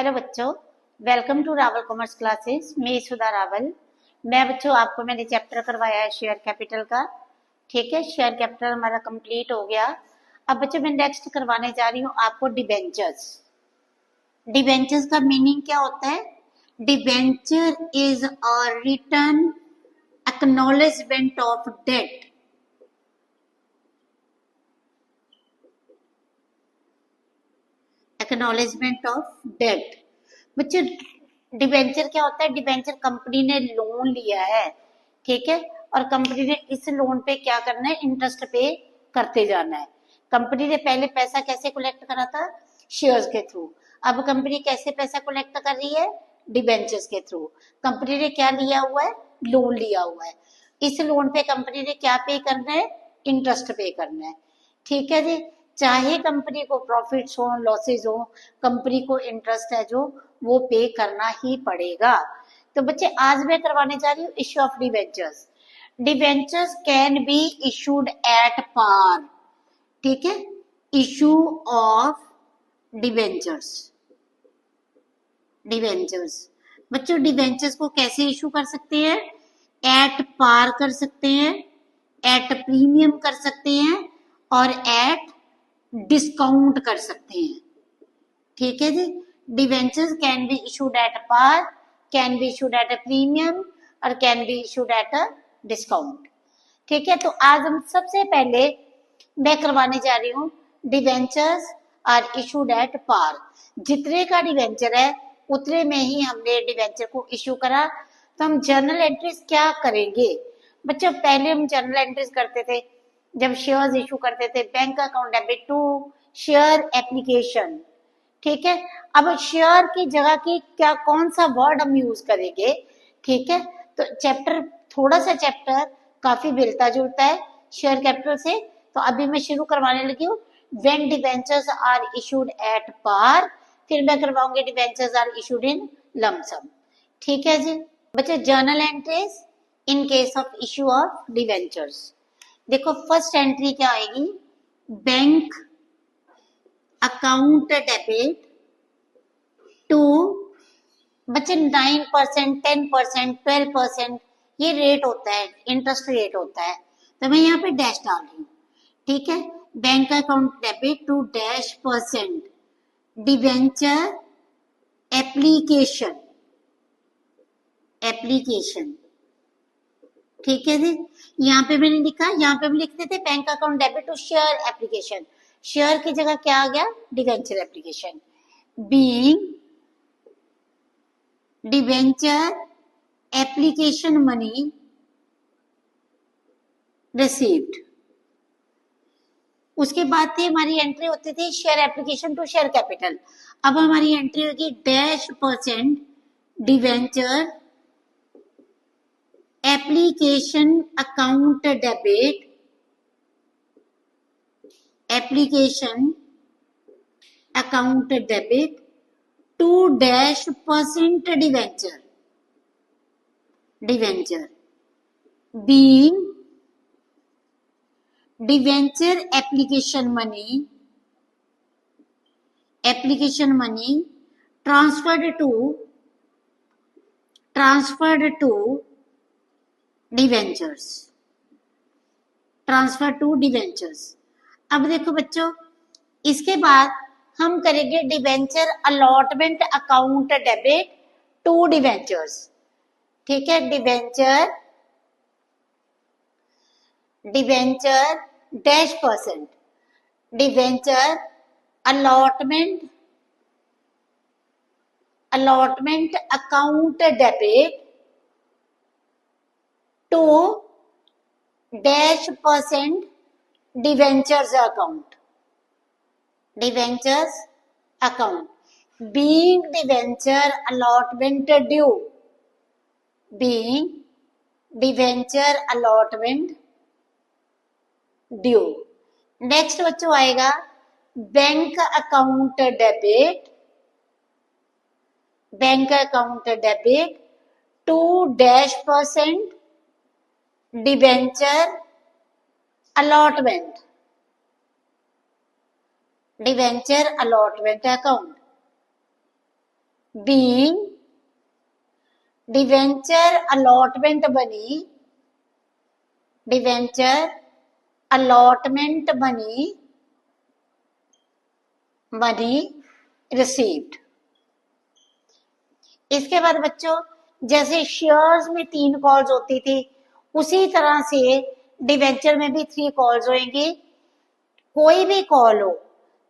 Hello बच्चों, welcome to Rawal commerce classes. मैं सुधा रावल। मैं बच्चों आपको मैंने चैप्टर करवाया है शेयर कैपिटल का। ठीक है, शेयर कैपिटल हमारा कंप्लीट हो गया। अब बच्चों मैं नेक्स्ट करवाने जा रही हूँ आपको डिबेंचर्स। डिबेंचर्स का मीनिंग क्या होता है? Debenture is a return acknowledgement of debt. Acknowledgement of debt. बच्चों डिबेंचर क्या होता है? डिबेंचर कंपनी ने लोन लिया है, ठीक है, और कंपनी ने इस लोन पे क्या करना है? इंटरेस्ट पे करते जाना है। कंपनी ने पहले पैसा कैसे कलेक्ट करा था? शेयर्स के थ्रू। अब कंपनी कैसे पैसा कलेक्ट कर रही है? डिबेंचर्स के थ्रू। कंपनी ने क्या लिया हुआ है? लोन लिया हुआ है। इस लोन पे कंपनी ने क्या पे करना है? इंटरेस्ट पे करना है। ठीक है जी। चाहे कंपनी को प्रॉफिट्स हो लॉसेज हो, कंपनी को इंटरेस्ट है जो वो पे करना ही पड़ेगा। तो बच्चे आज मैं करवाने जा रही हूँ issue of debentures. Debentures can be issued at par. ठीक है, इशू ऑफ डिवेंचर्स। डिवेंचर्स बच्चों डिवेंचर्स को कैसे इशू कर सकते हैं? एट पार कर सकते हैं, एट प्रीमियम कर सकते हैं, और एट डिस्काउंट कर सकते हैं। ठीक है जी। Debentures can be issued at par, can be issued at a premium, और can be issued at a discount. ठीक है, तो आज हम सबसे पहले मैं करवाने जा रही हूँ debentures are issued at par. जितने का डिवेंचर है उतने में ही हमने डिवेंचर को इशू करा। तो हम जर्नल एंट्रीज क्या करेंगे? बच्चों पहले हम जर्नल एंट्रीज करते थे जब शेयर्स इशू करते थे, bank account debit to share application. ठीक है, अब शेयर की जगह की क्या कौन सा वर्ड हम यूज करेंगे? ठीक है, तो चैप्टर थोड़ा सा चैप्टर काफी मिलता जुलता है शेयर कैपिटल से। तो अभी मैं शुरू करवाने लगी हूँ when debentures are issued at par, फिर मैं करवाऊंगी debentures are issued in lump sum. ठीक है जी। बच्चे journal entries in case of issue of debentures. देखो फर्स्ट एंट्री क्या आएगी? बैंक अकाउंट डेबिट टू, बच्चे 9%, 10%, 12% ये रेट होता है, इंटरेस्ट रेट होता है। तो मैं यहाँ पे डैश डाल रही हूँ। ठीक है, bank account debit to dash percent debenture application. Application ठीक है जी। यहाँ पे मैंने लिखा, यहाँ पे हम लिखते थे bank account debit to share application. Share की जगह क्या आ गया? Debenture application. Being debenture application money received. उसके बाद थी हमारी एंट्री होती थी share application to share capital. अब हमारी एंट्री होगी dash percent debenture application account debit, application account debit to dash percent debenture. Debenture being debenture application money transferred to debentures. Transfer to debentures. अब देखो बच्चों इसके बाद हम करेंगे debenture allotment account debit to debentures. ठीक है, debenture dash percent debenture allotment account debit to dash percent debentures account. Debentures account being debenture allotment due, being debenture allotment due. Next बच्चों आएगा bank account debit to dash percent debenture allotment account. Being debenture allotment money, debenture allotment money received. इसके बाद बच्चों जैसे shares में 3 calls होती थी उसी तरह से डिवेंचर में भी 3 कॉल्स होंगी। कोई भी कॉल हो,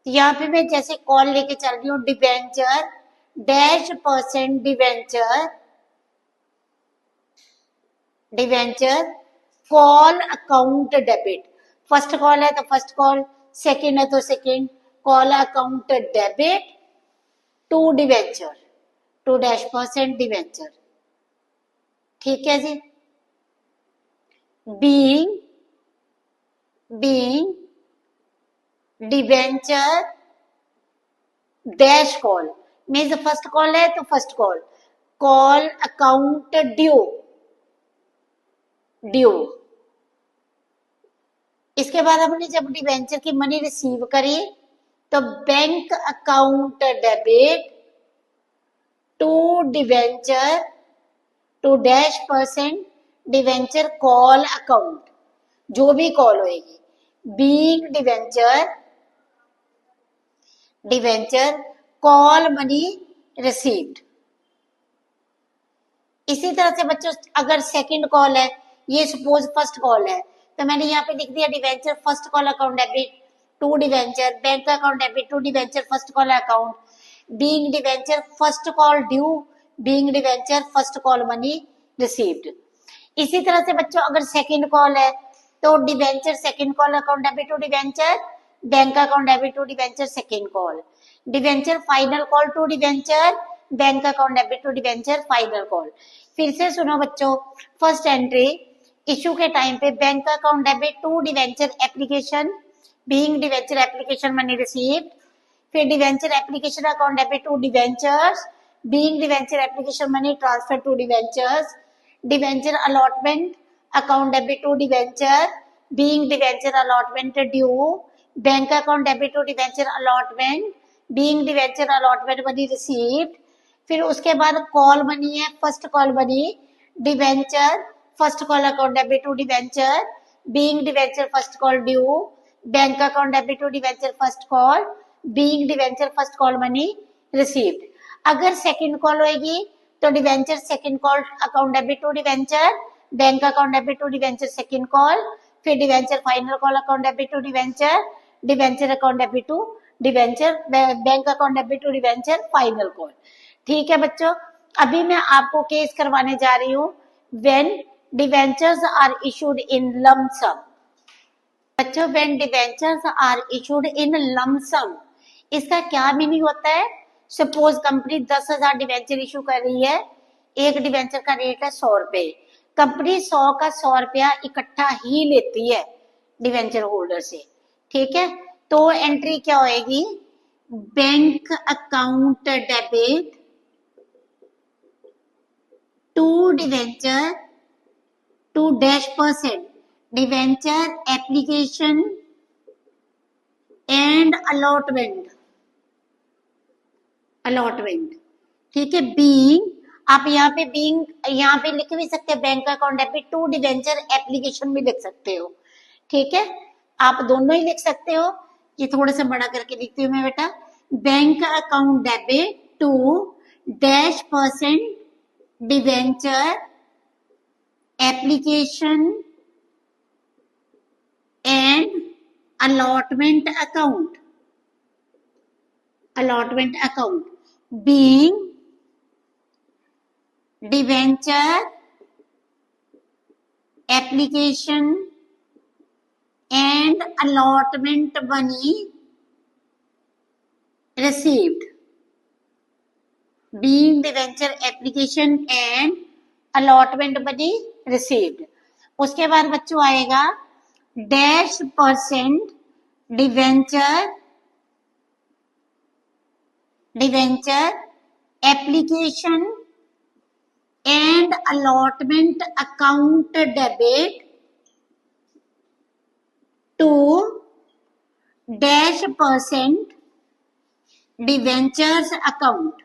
यहाँ पे मैं जैसे कॉल लेके चल रही हूँ, debenture -% debenture call account debit. First call है तो फर्स्ट कॉल, सेकंड है तो second, call account debit to debenture, to -% debenture. ठीक है जी। Being debenture dash call means first call है तो first call, call account due. इसके बाद हमने जब डिवेंचर की मनी रिसीव करी तो bank account debit to debenture to -% debenture call account, जो भी कॉल होएगी, being debenture call money received. इसी तरह से बच्चों अगर सेकंड कॉल है, ये सपोज फर्स्ट कॉल है तो मैंने यहाँ पे लिख दिया debenture first call account debit to debenture bank account debit to debenture first call account, being debenture first call due, being debenture first call money received. इसी तरह से बच्चों अगर सेकंड कॉल है तो debenture second call account debit to debenture bank account debit to debenture second call, debenture final call to debenture bank account debit to debenture final call. फिर से सुनो बच्चों, फर्स्ट एंट्री इशू के time पे bank account debit to debenture application, being debenture application money received. फिर debenture application account debit to debentures, being debenture application money transfer to debentures, debenture allotment account debit to debenture, being debenture allotment due, bank account debit to debenture allotment, being debenture allotment money received. फिर उसके बाद call money है, first call money debenture first call account debit to debenture, being debenture first call due, bank account debit to debenture first call, being debenture first call money received. अगर second call होगी तो debenture second call account debit to debenture bank account debit to debenture second call, फिर debenture final call account debit to debenture, debenture account debit to debenture bank account debit to debenture final call. ठीक है बच्चों, अभी मैं आपको case करवाने जा रही हूँ when debentures are issued in lump sum. बच्चों when debentures are issued in lump sum, इसका क्या मीनिंग होता है? सपोज कंपनी 10,000 डिवेंचर इशू कर रही है, एक डिवेंचर का रेट है 100 रुपए, कंपनी 100 का 100 रुपया इकट्ठा ही लेती है डिवेंचर होल्डर से। ठीक है, तो एंट्री क्या होएगी? Bank account debit to debenture to -% debenture application and allotment. ठीक है, बीइंग आप यहाँ पे लिख भी सकते हैं bank account debit to debenture application भी लिख सकते हो। ठीक है, आप दोनों ही लिख सकते हो। ये थोड़ा सा बड़ा करके लिखती हूँ मैं बेटा, bank account debit to -% debenture application and allotment account being debenture application and allotment money received, being debenture application and allotment money received। उसके बाद बच्चों आएगा -% debenture application and allotment account debit to -% debentures account.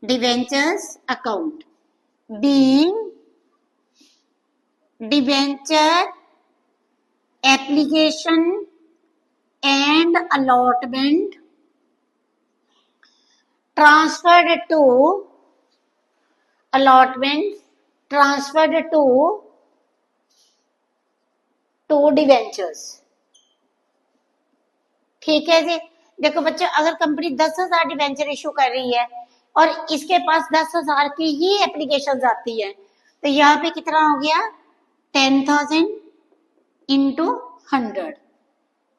debentures account, being debenture application and allotment transferred to debentures। ठीक है जी। देखो बच्चों, अगर company 10,000 debenture issue कर रही है और इसके पास 10,000 की ही एप्लीकेशन आती है, तो यहाँ पे कितना हो गया 10,000 इंटू 100।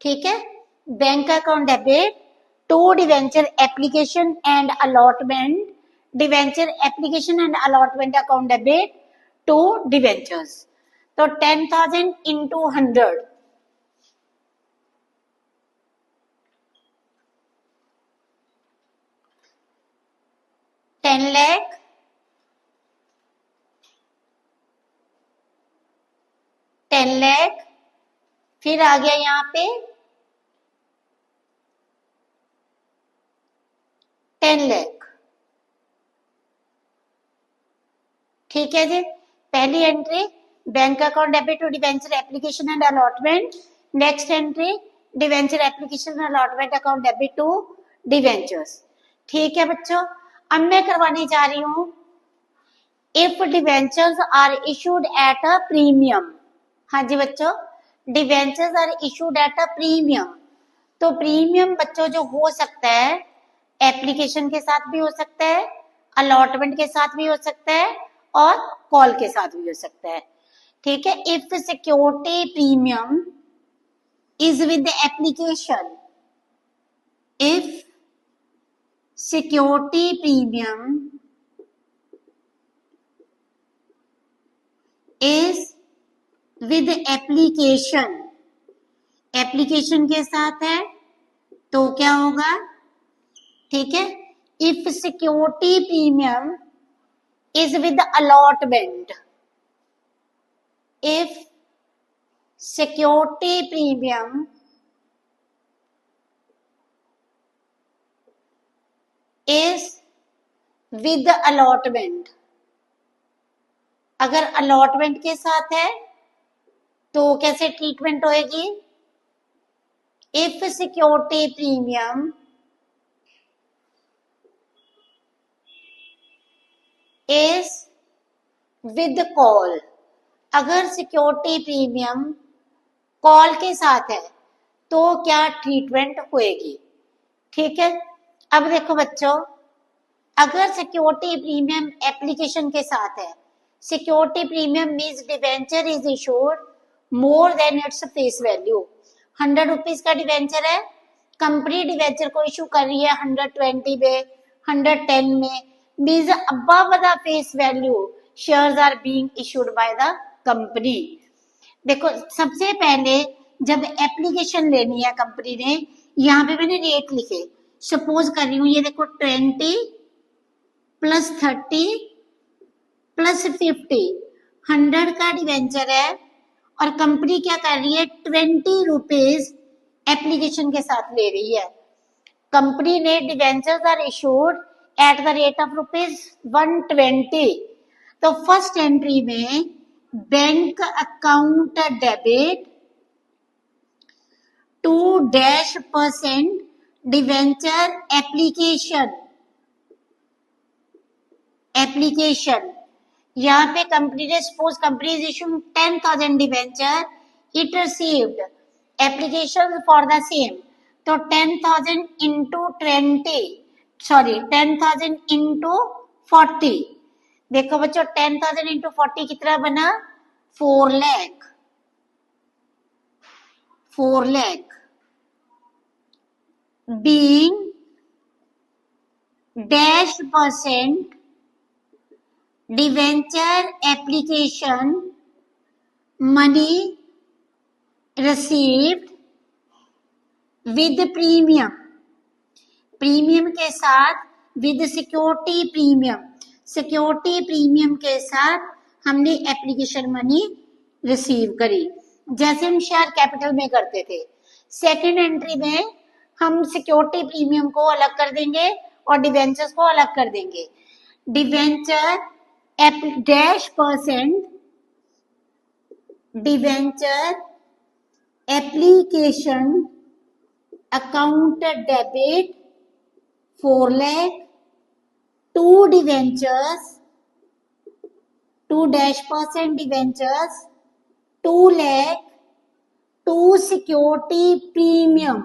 ठीक है, bank account debit to debenture application and allotment, debenture application and allotment account debit to debentures. तो 10,000 इंटू 100, 10 लाख, 10 लाख, फिर आ गया यहाँ पे 10 लाख। ठीक है जी, पहली entry bank account debit to debenture application and allotment, next entry debenture application and allotment account debit to debentures. ठीक है बच्चों, अब मैं करवाने जा रही हूं if debentures are issued at a premium. हाँ जी बच्चों, debentures are issued at a premium. तो प्रीमियम बच्चों जो हो सकता है एप्लीकेशन के साथ भी हो सकता है, अलॉटमेंट के साथ भी हो सकता है और कॉल के साथ भी हो सकता है। ठीक है, if security premium is with application, if security premium is with application, application के साथ है तो क्या होगा? ठीक है, if security premium is with allotment, if security premium is with allotment, अगर अलॉटमेंट के साथ है तो कैसे ट्रीटमेंट होएगी? If security premium is with call, अगर सिक्योरिटी प्रीमियम कॉल के साथ है तो क्या ट्रीटमेंट होएगी? ठीक है, अब देखो बच्चों, अगर सिक्योरिटी प्रीमियम एप्लीकेशन के साथ है, security premium means debenture is issued more than its face value. 100 rupees का डिवेंचर है, कंपनी डिवेंचर को इशू कर रही है 120 में, 110 में, means above the face value shares are being issued by the company. देखो सबसे पहले जब एप्लीकेशन लेनी है कंपनी ने, यहाँ पे मैंने रेट लिखे, सपोज कर रही हूँ ये देखो 20 प्लस 30 प्लस 50, 100 का डिवेंचर है और कंपनी क्या कर रही है 20 रुपीज एप्लीकेशन के साथ ले रही है। कंपनी ने debentures are issued at the rate of ₹120। तो फर्स्ट एंट्री में bank account debit 2% debenture application, यहाँ पे कंपनी ने suppose company is issuing 10,000 debenture, it received application for the same, तो 10,000 इंटू 10,000 इंटू 40। देखो बच्चों 10,000 इंटू 40 कितना बना? 4 lakh, 4 lakh. being -% debenture application money received with premium, premium के साथ with security premium, security premium के साथ हमने एप्लीकेशन मनी रिसीव करी, जैसे हम शेयर कैपिटल में करते थे। सेकंड एंट्री में हम सिक्योरिटी प्रीमियम को अलग कर देंगे और डिवेंचर्स को अलग कर देंगे। Debenture dash percent debenture application account debit 4 lakh, 2 debentures, 2 dash percent debentures 2 lakh, 2 security premium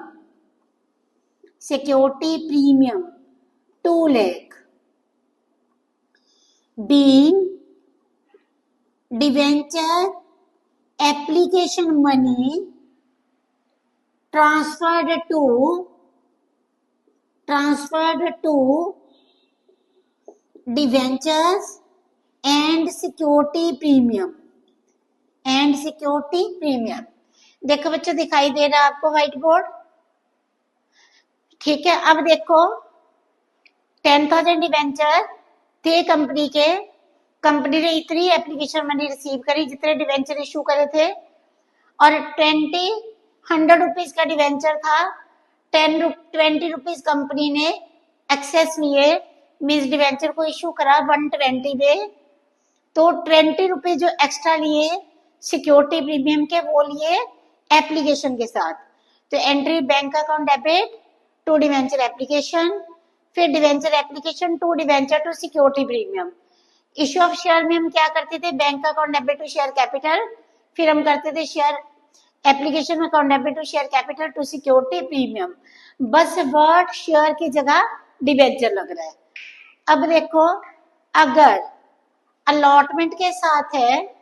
2 lakh, being debenture application money transferred to debentures and security premium देखो बच्चों, दिखाई दे रहा है आपको व्हाइट बोर्ड? ठीक है, अब देखो 10,000 डिवेंचर थे कंपनी के, कंपनी ने इतनी एप्लीकेशन मनी रिसीव करी जितने डिवेंचर इशू करे थे, और 100 रुपीज का डिवेंचर था, 20 रुपीज कंपनी ने एक्सेस लिए, मीन्स डिवेंचर को इशू करा 120 में, तो 20 रुपीज जो एक्स्ट्रा लिए सिक्योरिटी प्रीमियम के, वो लिए एप्लीकेशन के साथ। तो entry bank account debit to debenture application, फिर debenture application to debenture to security premium. Issue of share में हम क्या करते थे? Bank account debit to share capital, फिर हम करते थे share application account debit to share capital to security premium. बस वर्ड शेयर की जगह डिवेंचर लग रहा है। अब देखो, अगर अलॉटमेंट के साथ है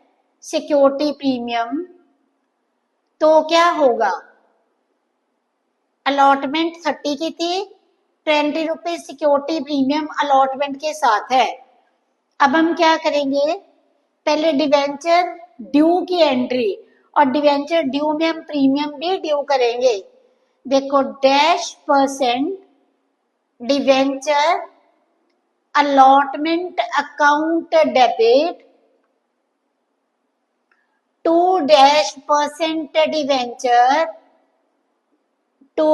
सिक्योरिटी प्रीमियम तो क्या होगा? अलॉटमेंट 30 की थी, 20 रुपीज सिक्योरिटी प्रीमियम अलॉटमेंट के साथ है। अब हम क्या करेंगे? पहले डिवेंचर ड्यू की एंट्री, और डिवेंचर ड्यू में हम प्रीमियम भी ड्यू करेंगे। देखो, dash percent debenture allotment account debit 2 dash percent debenture to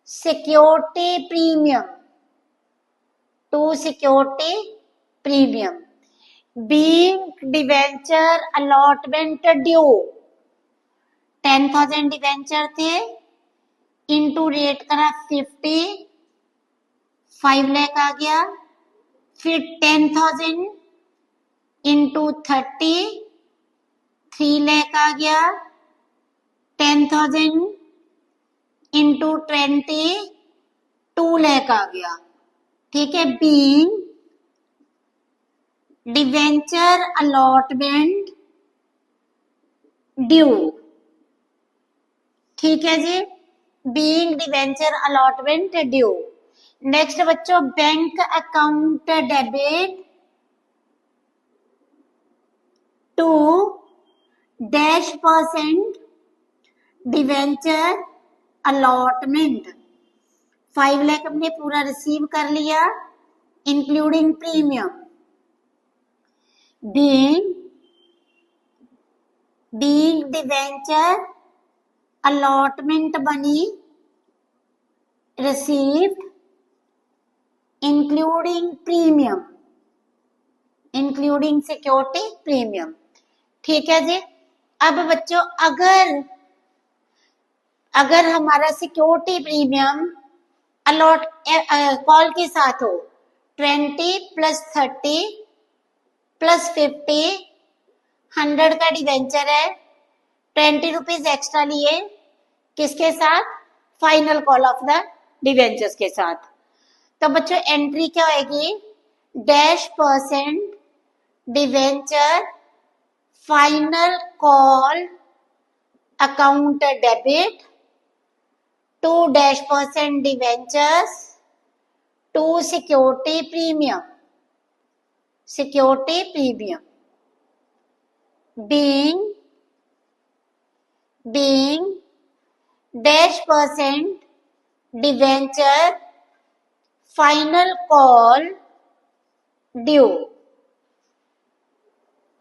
security premium being debenture allotment due. 10,000 debenture थे, इनटू रेट करा 50, 5 लाख आ गया, फिर 10,000 इंटू 30, 3 लाख आ गया, 10,000 इंटू 20, 2 लाख आ गया। ठीक है, बीइंग डिवेंचर अलॉटमेंट ड्यू। ठीक है जी, being debenture allotment due. Next बच्चों, bank account debit to dash percent debenture allotment. 5 lakh हमने पूरा रिसीव कर लिया including premium. Being debenture allotment money received including security premium। ठीक है जी। अब बच्चों, अगर हमारा सिक्योरिटी प्रीमियम अलॉट कॉल के साथ हो 20 + 30 + 50, 100 का डिवेंचर है, 20 रुपीज एक्स्ट्रा लिए, किसके साथ? Final call of the debentures के साथ। तो बच्चों एंट्री क्या होगी? Dash percent debenture final call account debit to dash percent debentures to security premium being dash percent debenture final call due।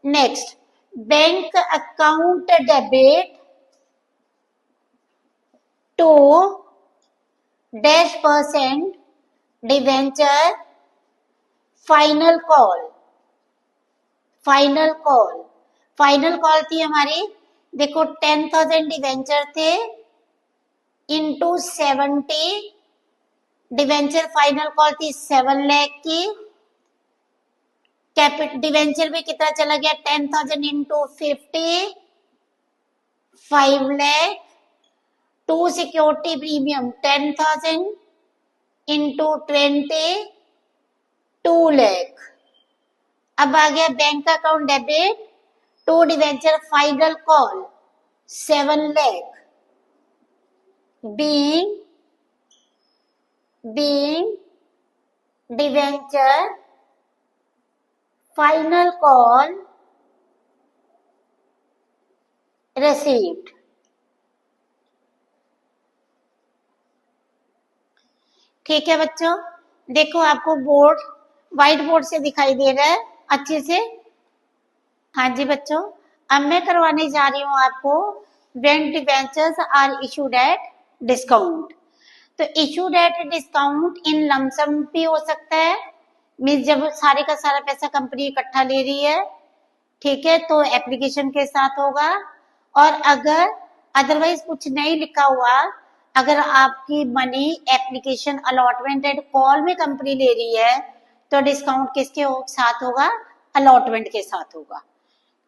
Next, bank account debit to dash percent debenture final call, final call, final call थी हमारी, देखो 10,000 debenture थे into 70, debenture final call थी 7 लाख की, capital debenture में कितना चला गया 10,000 into 50, 5 lakh, to security premium 10,000 into 20, 2 lakh. अब आ गया bank account debit to debenture final call 7 lakh, being debenture final call received. ठीक है बच्चों, देखो आपको बोर्ड व्हाइट बोर्ड से दिखाई दे रहा है अच्छे से। हाँ जी बच्चों, अब मैं करवाने जा रही हूँ आपको when debentures are issued at discount. तो issued at discount in lump sum भी हो सकता है, मीन्स जब सारे का सारा पैसा कंपनी इकट्ठा ले रही है, ठीक है, तो एप्लीकेशन के साथ होगा। और अगर अदरवाइज कुछ नहीं लिखा हुआ, अगर आपकी money application allotment and call में कंपनी ले रही है, तो डिस्काउंट किसके साथ होगा, अलॉटमेंट के साथ होगा।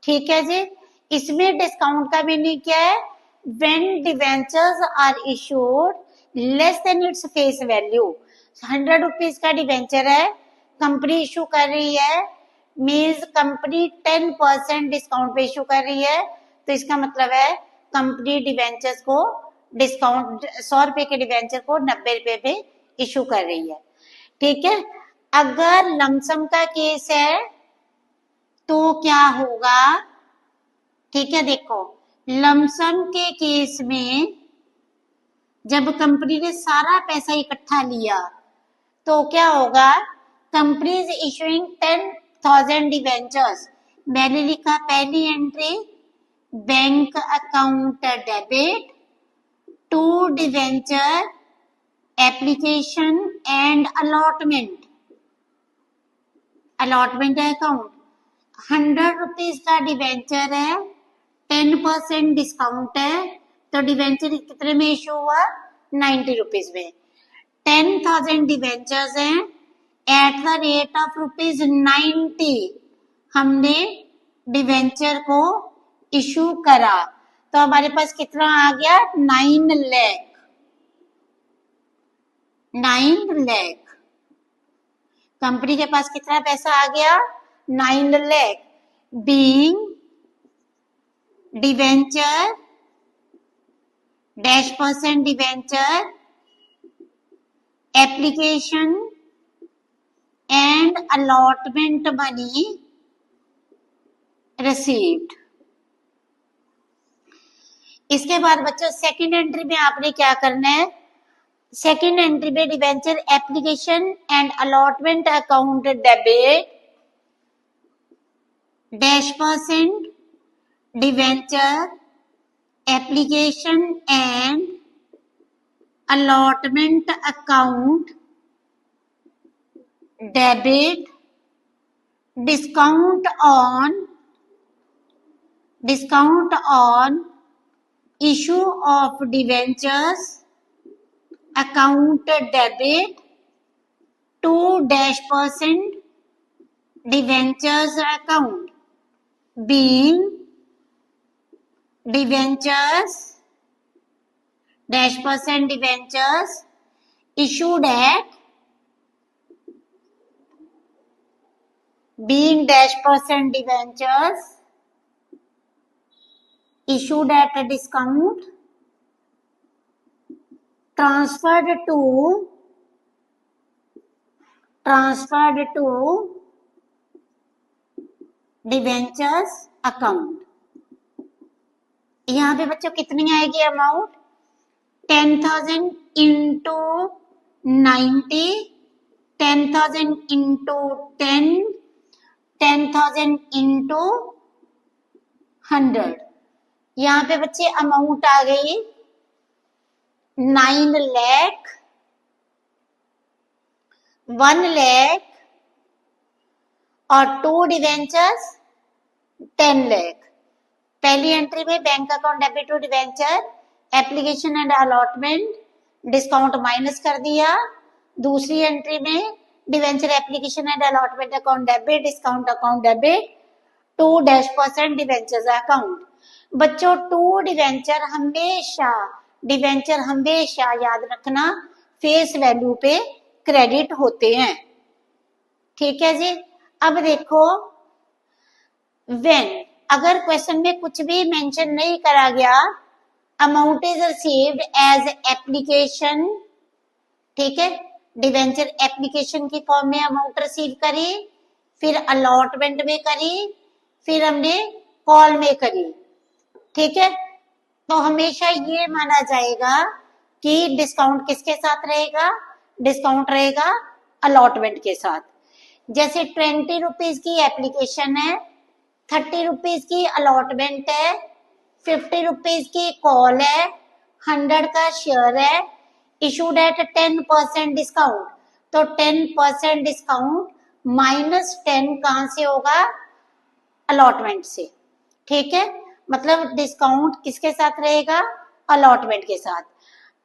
ठीक है जी, इसमें डिस्काउंट का मीनिंग क्या है, when debentures are issued less than its face value. 100 rupees का डिवेंचर है, कंपनी इशू कर रही है, मीन्स कंपनी 10% डिस्काउंट पे इशू कर रही है, तो इसका मतलब है कंपनी डिवेंचर्स को डिस्काउंट 100 रुपए के डिवेंचर को 90 रुपए पे इशू कर रही है। ठीक है, अगर लमसम का केस है तो क्या होगा, ठीक है, देखो लमसम के केस में जब कंपनी ने सारा पैसा इकट्ठा लिया तो क्या होगा, कंपनी इज इशूइंग 10,000 डिवेंचर्स। मैंने लिखा पहली entry bank account debit to debenture application and allotment, allotment account 100 rupees का डिवेंचर है, 10% डिस्काउंट है, तो डिवेंचर कितने में इशू हुआ, 90 रुपीज में। 10,000 डिवेंचर्स हैं, एट द रेट ऑफ ₹90 हमने डिवेंचर को इशू करा, तो हमारे पास कितना आ गया, 9 लाख, 9 लाख। कंपनी के पास कितना पैसा आ गया, 9 lakh, being debenture -% debenture application and allotment money received. इसके बाद बच्चों सेकंड एंट्री में आपने क्या करना है, सेकंड एंट्री में debenture application and allotment account debit -% debenture application and allotment account debit discount on issue of debentures account debit to -% debentures account being debentures -% debentures issued at being -% debentures issued at a discount transferred to debentures account। यहाँ पे बच्चों कितनी आएगी amount, 10,000 into 90, 10,000 into 10, 10,000 into 100। यहाँ पे बच्चे amount आ गई 9 लाख, 1 लाख और 2 डिवेंचर्स 10 लाख। पहली एंट्री में bank account debit to debenture, application and allotment, discount minus कर दिया। दूसरी एंट्री में debenture application and allotment account debit, discount account debit, 2% debentures account. बच्चों 2 डिवेंचर हमेशा याद रखना फेस वैल्यू पे क्रेडिट होते हैं, ठीक है जी। अब देखो व्हेन, अगर क्वेश्चन में कुछ भी मेंशन नहीं करा गया, amount is received as application, ठीक है, डिवेंचर एप्लीकेशन की फॉर्म में अमाउंट रिसीव करी, फिर अलॉटमेंट में करी, फिर हमने कॉल में करी, ठीक है। तो हमेशा ये माना जाएगा कि डिस्काउंट किसके साथ रहेगा, डिस्काउंट रहेगा अलॉटमेंट के साथ। जैसे 20 रुपीज की एप्लीकेशन है, 30 रुपीज की अलॉटमेंट है, 50 रुपीज की कॉल है, 100 का शेयर है, इशूड एट 10% डिस्काउंट। तो 10% डिस्काउंट -10 कहां से होगा, अलॉटमेंट से, ठीक है। मतलब डिस्काउंट किसके साथ रहेगा, अलॉटमेंट के साथ।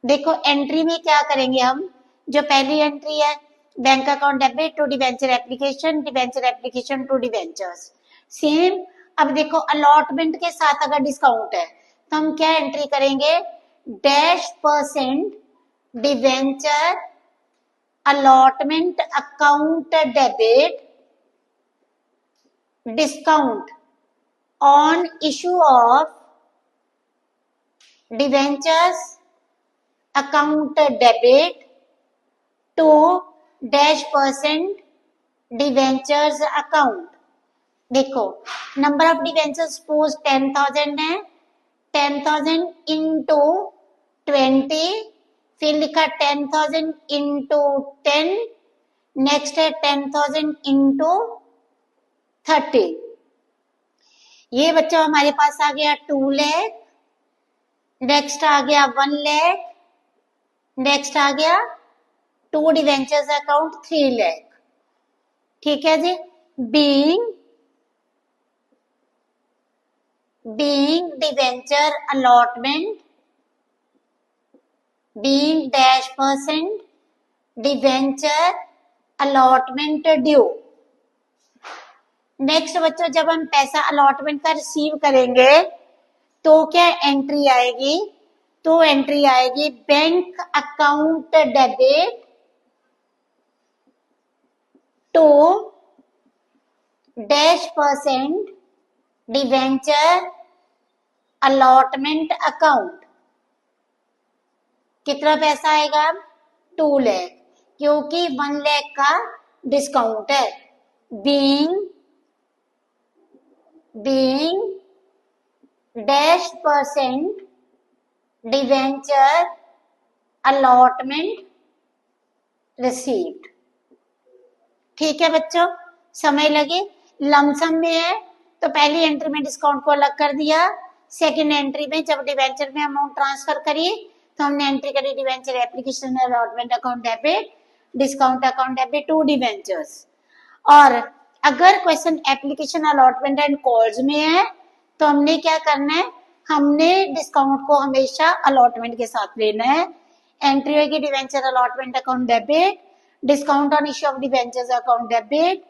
देखो एंट्री में क्या करेंगे हम, जो पहली एंट्री है bank account debit to debenture application, debenture application to debentures, same. अब देखो अलॉटमेंट के साथ अगर डिस्काउंट है तो हम क्या एंट्री करेंगे, -% debenture allotment account debit, discount on issue of debentures account debit to -% debentures account। देखो नंबर ऑफ डिवेंचर्स सपोज 10,000 है, 10,000 इंटू 20, फिर लिखा 10,000 इंटू 10, नेक्स्ट है 10,000 इंटू 30। ये बच्चा हमारे पास आ गया 2 लाख, नेक्स्ट आ गया 1 लाख, नेक्स्ट आ गया 2 डिवेंचर्स अकाउंट 3 लाख, ठीक है जी। Being debenture allotment, being -% debenture allotment due. Next बच्चों जब हम पैसा अलॉटमेंट का रिसीव करेंगे तो क्या एंट्री आएगी, तो एंट्री आएगी bank account debit to -% debenture allotment account. कितना पैसा आएगा, 2 लाख, क्योंकि 1 लाख का डिस्काउंट है। बीइंग -% डिवेंचर अलॉटमेंट रिसीव्ड, ठीक है बच्चों। समय लगे, लमसम में है तो पहली एंट्री में डिस्काउंट को अलग कर दिया, सेकंड एंट्री में जब डिवेंचर में अमाउंट ट्रांसफर करी तो हमने एंट्री करी debenture application allotment account debit, discount account debit to debentures. और अगर question application allotment and calls में है तो हमने क्या करना है, हमने डिस्काउंट को हमेशा अलॉटमेंट के साथ लेना है। एंट्री होगी debenture allotment account debit, discount on issue of debentures account debit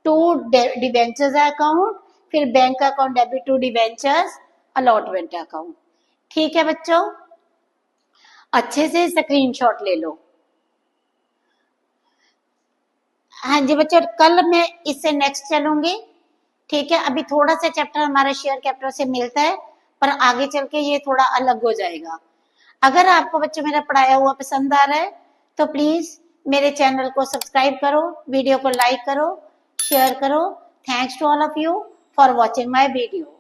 to debentures account, फिर bank account debit to debentures allotment account, ठीक है बच्चों। अच्छे से स्क्रीनशॉट ले लो। हाँ जी बच्चों, कल मैं इससे नेक्स्ट चलूंगी, ठीक है। अभी थोड़ा सा चैप्टर हमारा शेयर कैपिटल से मिलता है, पर आगे चल के ये थोड़ा अलग हो जाएगा। अगर आपको बच्चों मेरा पढ़ाया हुआ पसंद आ रहा है तो प्लीज मेरे चैनल को सब्सक्राइब करो, वीडियो को लाइक करो, शेयर करो। Thanks to all of you for watching my video.